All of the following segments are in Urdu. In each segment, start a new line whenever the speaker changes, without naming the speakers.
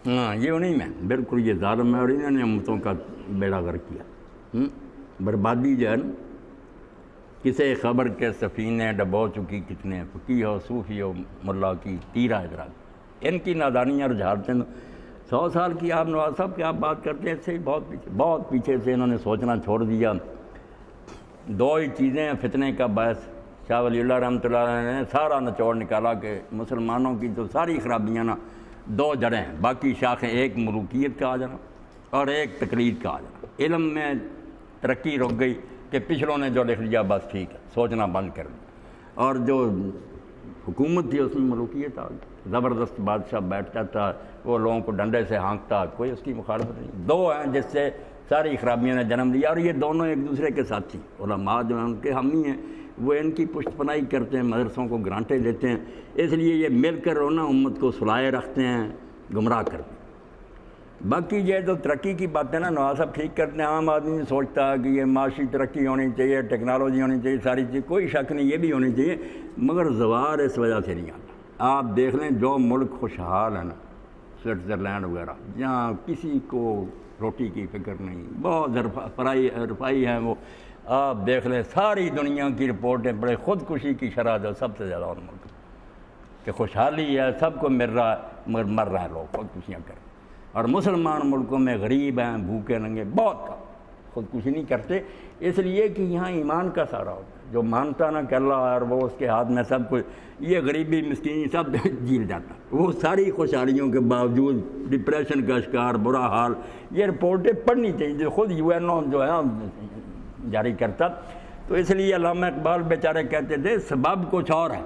ہاں یہ انہیں میں بالکل یہ ظالم ہے، اور انہوں نے امتوں کا بیڑا غرق کیا۔ بربادی جو ہے نا، کسے خبر کے سفینے ڈبو چکی کتنے، فقیہ ہو صوفی ہو ملا کی تیرہ ادراک، ان کی نادانیاں اور جہالتیں 100 سال کی آپ نواز صاحب کی آپ بات کرتے ہیں، اس سے بہت پیچھے سے انہوں نے سوچنا چھوڑ دیا۔ دو ہی چیزیں ہیں فتنے کا باعث، شاہ ولی اللہ رحمۃ اللہ علیہ نے سارا نچوڑ نکالا کہ مسلمانوں کی جو ساری خرابیاں نا دو جڑیں ہیں، باقی شاخیں، ایک ملوکیت کا آ جانا اور ایک تقلید کا آ جانا۔ علم میں ترقی رک گئی کہ پچھلوں نے جو لکھ لیا بس ٹھیک ہے، سوچنا بند کر دیا، اور جو حکومت تھی اس میں ملوکیت آ گئی، زبردست بادشاہ بیٹھ جاتا، وہ لوگوں کو ڈنڈے سے ہانکتا، کوئی اس کی مخالفت نہیں۔ دو ہیں جس سے ساری خرابیوں نے جنم لیا، اور یہ دونوں ایک دوسرے کے ساتھی، علماء جو ہیں ان کے ہم ہی ہیں، وہ ان کی پشت پناہی کرتے ہیں، مدرسوں کو گرانٹیں دیتے ہیں، اس لیے یہ مل کر رونا امت کو سلائے رکھتے ہیں، گمراہ کرتے ہیں۔ باقی یہ جو ترقی کی باتیں نا نواز صاحب ٹھیک کرتے ہیں، عام آدمی سوچتا ہے کہ یہ معاشی ترقی ہونی چاہیے، ٹیکنالوجی ہونی چاہیے، ساری چیز، کوئی شک نہیں یہ بھی ہونی چاہیے، مگر زوال اس وجہ سے نہیں آتا۔ آپ دیکھ لیں جو ملک خوشحال ہے نا، سوئٹزرلینڈ وغیرہ، جہاں کسی کو روٹی کی فکر نہیں، بہت رفائی ہیں وہ، آپ دیکھ لیں ساری دنیا کی رپورٹیں پڑھیں، خودکشی کی شرح جو سب سے زیادہ ان ملک کہ خوشحالی ہے، سب کو مل رہا ہے مگر مر رہے ہیں لوگ، خودکشیاں کریں۔ اور مسلمان ملکوں میں غریب ہیں، بھوکے ننگے، بہت کم خودکشی نہیں کرتے، اس لیے کہ یہاں ایمان کا سہارا ہوتا ہے، جو مانتا نا کہ اللہ ہے اور وہ اس کے ہاتھ میں سب کچھ، یہ غریبی مسکینی سب جیل جاتا، وہ ساری خوشحالیوں کے باوجود ڈپریشن کا شکار، برا حال۔ یہ رپورٹیں پڑھنی چاہیے جو خود یو این او جو ہے جاری کرتا۔ تو اس لیے علامہ اقبال بیچارے کہتے تھے سبب کچھ اور ہے،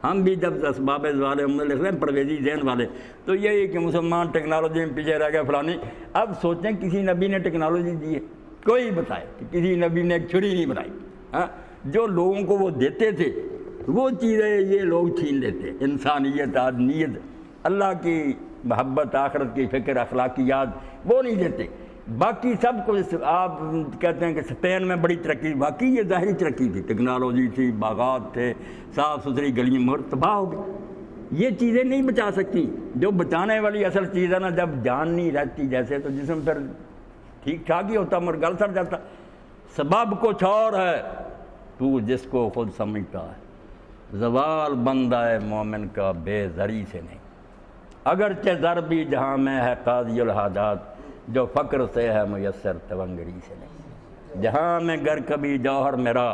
ہم بھی جب اسباب والے ہم لکھ رہے ہیں پرویزی ذہن والے، تو یہی کہ مسلمان ٹیکنالوجی میں پیچھے رہ گئے فلانی۔ اب سوچیں کسی نبی نے ٹیکنالوجی دی ہے؟ کوئی بتائے کہ کسی نبی نے ایک چھری نہیں بنائی؟ ہاں، جو لوگوں کو وہ دیتے تھے وہ چیزیں یہ لوگ چھین لیتے، انسانیت، آدمیت، اللہ کی محبت، آخرت کی فکر، اخلاقیات وہ نہیں دیتے۔ باقی سب کچھ آپ کہتے ہیں کہ اسپین میں بڑی ترقی، باقی یہ ظاہری ترقی تھی، ٹیکنالوجی تھی، باغات تھے، صاف ستھری گلیاں، مگر تباہ ہو گئی۔ یہ چیزیں نہیں بچا سکتی، جو بچانے والی اصل چیز ہے نا، جب جان نہیں رہتی جیسے تو جسم پھر ٹھیک ٹھاک ہی ہوتا مگر گل سڑ جاتا۔ سبب کچھ اور ہے تو جس کو خود سمجھتا ہے، زوال بندہ ہے مومن کا بے زری سے نہیں، اگرچہ زر بھی جہاں میں ہے قاضی الحاجات، جو فقر سے ہے میسر تونگری سے نہیں، جہاں میں گر کبھی جوہر میرا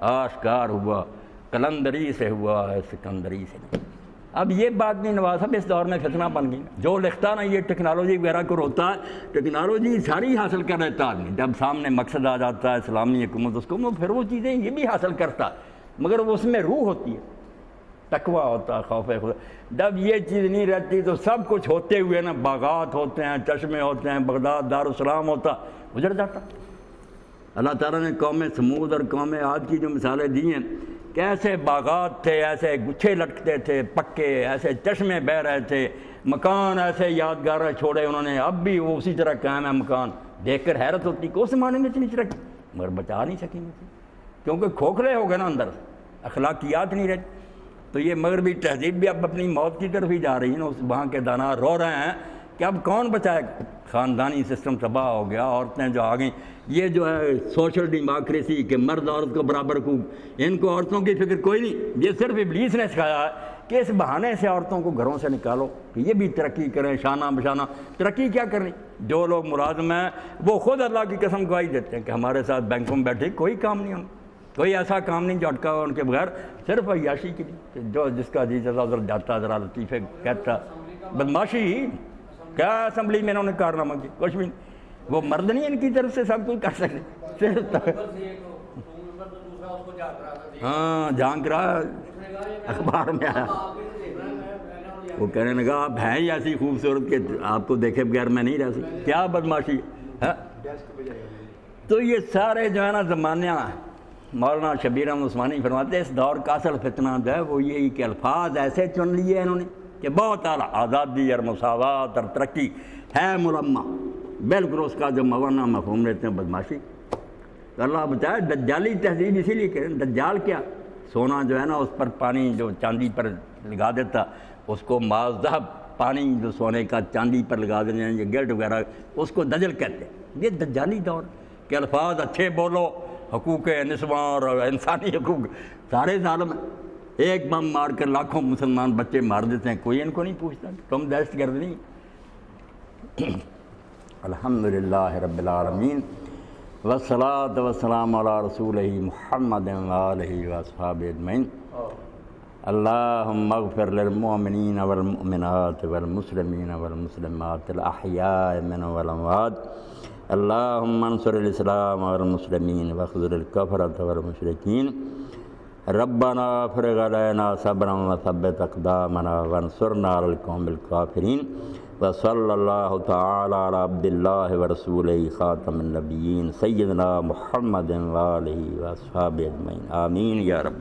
آشکار ہوا، قلندری سے ہوا ہے سکندری سے نہیں۔ اب یہ بات نہیں نواز صاحب اس دور میں فتنہ بن گئی، جو لکھتا نا یہ ٹیکنالوجی وغیرہ کو روتا ہے، ٹیکنالوجی ساری حاصل کر لیتا آدمی، جب سامنے مقصد آ جاتا ہے اسلامی حکومت اس کو، پھر وہ چیزیں یہ بھی حاصل کرتا مگر وہ اس میں روح ہوتی ہے، تقویٰ ہوتا ہے، خوف خدا۔ جب یہ چیز نہیں رہتی تو سب کچھ ہوتے ہوئے نا، باغات ہوتے ہیں، چشمے ہوتے ہیں، بغداد دارالسلام ہوتا، اجڑ جاتا۔ اللہ تعالیٰ نے قوم سمود اور قوم عاد کی جو مثالیں دی ہیں، کیسے باغات تھے، ایسے گچھے لٹکتے تھے پکے، ایسے چشمے بہہ رہے تھے، مکان ایسے یادگار چھوڑے انہوں نے، اب بھی وہ اسی طرح قائم ہے مکان، دیکھ کر حیرت ہوتی کہ اس زمانے میں اتنی ترقی، مگر بچا نہیں سکیں گے کیونکہ کھوکھلے ہو گئے نا اندر، اخلاقیات نہیں رہتی۔ تو یہ مغربی تہذیب بھی اب اپنی موت کی طرف ہی جا رہی ہے نا، اس وہاں کے دانا رو رہے ہیں کہ اب کون بچائے گا، خاندانی سسٹم تباہ ہو گیا، عورتیں جو آ گئیں، یہ جو ہے سوشل ڈیموکریسی کہ مرد عورت کو برابر کو، ان کو عورتوں کی فکر کوئی نہیں، یہ صرف ابلیس نے سکھایا ہے کہ اس بہانے سے عورتوں کو گھروں سے نکالو کہ یہ بھی ترقی کریں، شانہ بشانہ۔ ترقی کیا کرنی؟ جو لوگ ملازم ہیں وہ خود اللہ کی قسم گواہی دیتے ہیں کہ ہمارے ساتھ بینکوں میں بیٹھے کوئی کام نہیں، ہم کوئی ایسا کام نہیں جو اٹکا ہوا ان کے بغیر، صرف عیاشی کی لیے، جو جس کا جی چلتا ادھر جاتا، ذرا لطیفے کہتا، بدماشی۔ کیا اسمبلی میں انہوں نے کارنامہ کیا؟ کچھ بھی نہیں، وہ مرد نہیں ان کی طرف سے سب کچھ کر سکتے، صرف ہاں جھانک رہا اخبار میں آیا، وہ کہنے لگا آپ ہیں ہی ایسی خوبصورت کہ آپ کو دیکھے بغیر میں نہیں رہ سکتا، کیا بدماشی ہے۔ تو یہ سارے جو ہے نا زمانہ، مولانا شبیر احمد عثمانی فرماتے ہیں اس دور کا اصل فتنہ جو ہے وہ یہی کہ الفاظ ایسے چن لیے انہوں نے کہ بہت اعلیٰ، آزادی اور مساوات اور ترقی ہے ملمہ، بالکل اس کا جو مولانا مفہوم لیتے ہیں بدماشی۔ اللہ بچائے، دجالی تہذیب اسی لیے کہ دجال کیا، سونا جو ہے نا اس پر پانی جو چاندی پر لگا دیتا، اس کو ماز ذہب پانی جو سونے کا چاندی پر لگا دینے یہ گلٹ وغیرہ، اس کو دجل کہتے ہیں۔ یہ دجالی دور کہ الفاظ اچھے بولو، حقوق نسواں اور انسانی حقوق سارے ظالم ہیں۔ ایک بم مار کر لاکھوں مسلمان بچے مار دیتے ہیں، کوئی ان کو نہیں پوچھتا تم دہشت گرد نہیں۔ الحمدللہ رب العالمین والصلاة والسلام علی رسولہ محمد وآلہ واصحابہ اجمعین۔ اللہم اغفر للمؤمنین والمؤمنات والمسلمین والمسلمات الاحیاء منهم والاموات۔ اللہم انصر الاسلام والمسلمین واخذل الکفرۃ والمشرکین۔ ربنا افرغ علینا صبرا وثبت اقدامنا وانصرنا علی القوم الکافرین۔ وصلی اللہ تعالی علی عبد اللہ ورسولہ خاتم النبیین سیدنا محمد وآلہ واصحابہ اجمعین، آمین یا رب۔